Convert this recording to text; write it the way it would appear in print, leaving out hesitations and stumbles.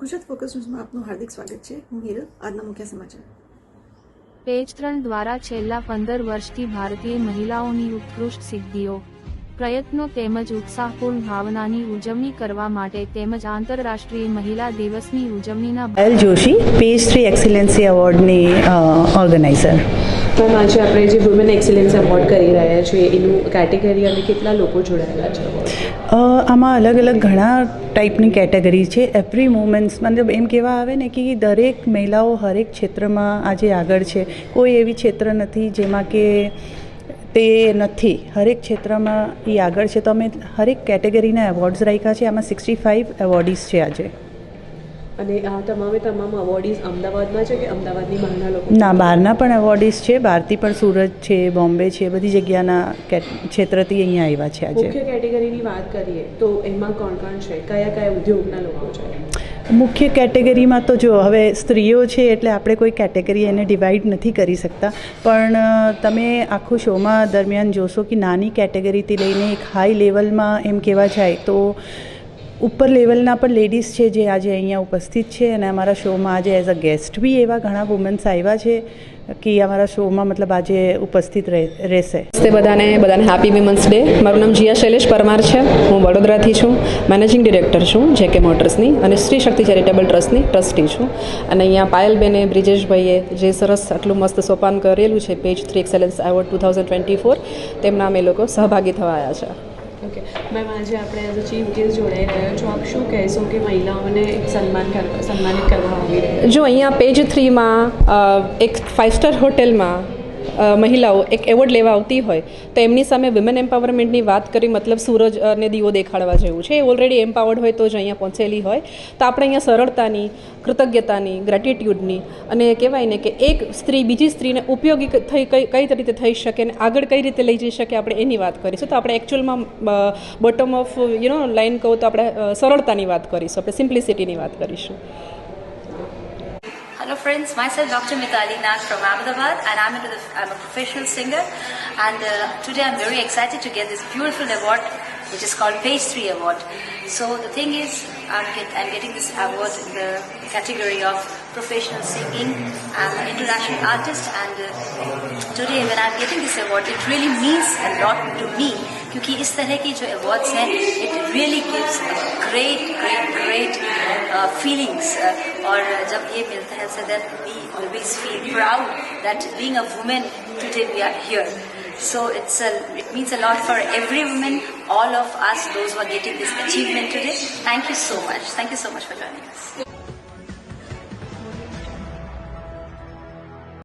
Gujarat focus ન્યૂઝમાં આપનું હાર્દિક સ્વાગત છે. હું હિરલ. આજના મુખ્ય સમાચાર. પેજ 3 દ્વારા છેલ્લા 15 વર્ષથી ભારતીય મહિલાઓની ઉત્કૃષ્ટ સિદ્ધિઓ, પ્રયત્નો તેમજ ઉત્સાહપૂર્ણ ભાવનાની ઉજવણી કરવા માટે તેમજ આંતરરાષ્ટ્રીય મહિલા દિવસની ઉજવણીના પાયલ જોશી, પેજ 3 એક્સિલન્સી એવોર્ડની ઓર્ગેનાઇઝર. મેમ, આજે આપણે જે વુમેન એક્સિલન્સ એવોર્ડ કરી રહ્યા છીએ એનું કેટેગરી અને કેટલા લોકો જોડાયેલા છે? આમાં અલગ અલગ ઘણા ટાઈપની કેટેગરી છે. એવરી વુમેન્સ મતલબ એમ કહેવા આવે ને કે દરેક મહિલાઓ હરેક ક્ષેત્રમાં આજે આગળ છે. કોઈ એવી ક્ષેત્ર નથી જેમાં કે તે નથી. હરેક ક્ષેત્રમાં એ આગળ છે. તો અમે હરેક કેટેગરીના એવોર્ડ્સ રાખ્યા છે. આમાં 65 એવોર્ડીઝ છે આજે. અને આ તમામ અવોર્ડીઝ અમદાવાદમાં છે કે અમદાવાદની બહારના લોકો? ના, બહારના પણ એવોર્ડીઝ છે. બહારથી પણ સુરત છે, બોમ્બે છે, બધી જગ્યાના ક્ષેત્રથી અહીંયા આવ્યા છે આજે. મુખ્ય કેટેગરીની વાત કરીએ તો એમાં કોણ કોણ છે? કયા કયા ઉદ્યોગના લોકો છે? મુખ્ય કેટેગરીમાં તો જો હવે સ્ત્રીઓ છે એટલે આપણે કોઈ કેટેગરી એને ડિવાઈડ નથી કરી શકતા. પણ તમે આખું શોમાં દરમિયાન જોશો કે નાની કેટેગરીથી લઈને એક હાઈ લેવલમાં એમ કહેવા જાય તો ઉપર લેવલના પણ લેડીઝ છે જે આજે અહીંયા ઉપસ્થિત છે. અને અમારા શોમાં આજે એઝ અ ગેસ્ટ બી એવા ઘણા વુમન્સ આવ્યા છે કે અમારા શોમાં મતલબ આજે ઉપસ્થિત રહેશે. બધાને હેપી વિમન્સ ડે. મારું નામ જીયા શૈલેષ પરમાર છે. હું વડોદરાથી છું. મેનેજિંગ ડિરેક્ટર છું જેકે મોટર્સની અને સ્ત્રી શક્તિ ચેરિટેબલ ટ્રસ્ટની ટ્રસ્ટી છું. અને અહીંયા પાયલબેને, બ્રિજેશભાઈએ જે સરસ આટલું મસ્ત સોપાન કરેલું છે પેજ 3 એક્સેલન્સ એવોર્ડ 2024, તેમના અમે લોકો સહભાગી થવા આવ્યા છે. ઓકે મેમ, આજે આપણે એઝ અ ચીફ ગેસ્ટ જોડાઈ રહ્યો છો. આપ શું કહેશો કે મહિલાઓને સન્માનિત કરવા આવી રહ્યા? જો અહીંયા પેજ 3માં એક 5 સ્ટાર હોટેલમાં મહિલાઓ એક એવોર્ડ લેવા આવતી હોય તો એમની સામે વિમેન એમ્પાવરમેન્ટની વાત કરી મતલબ સૂરજ અને દીવો દેખાડવા જેવું છે. એ ઓલરેડી એમ્પાવર્ડ હોય તો જ અહીંયા પહોંચેલી હોય. તો આપણે અહીંયા સરળતાની, કૃતજ્ઞતાની, ગ્રેટિટ્યૂડની અને કહેવાય ને કે એક સ્ત્રી બીજી સ્ત્રીને ઉપયોગી કઈ રીતે થઈ શકે અને આગળ કઈ રીતે લઈ જઈ શકે આપણે એની વાત કરીશું. તો આપણે એકચ્યુઅલમાં બોટમ ઓફ લાઈન કહું તો આપણે સરળતાની વાત કરીશું, આપણે સિમ્પ્લિસિટીની વાત કરીશું. Hello friends, myself Dr. Mitali Nath from Ahmedabad, and I'm a professional singer, and today I'm very excited to get this beautiful award which is called Page 3 Award. So the thing is, I'm getting this award in the category of professional singing. I'm an international artist, and today when I'm getting this award, it really means a lot to me, क्योंकि इस तरह की जो awards हैं, it really gives a great feelings. और जब ये मिलता है, so that we always feel proud that being a woman today we are here. So it means a lot for every woman, all of us, those who are getting this achievement today. Thank you so much for joining us.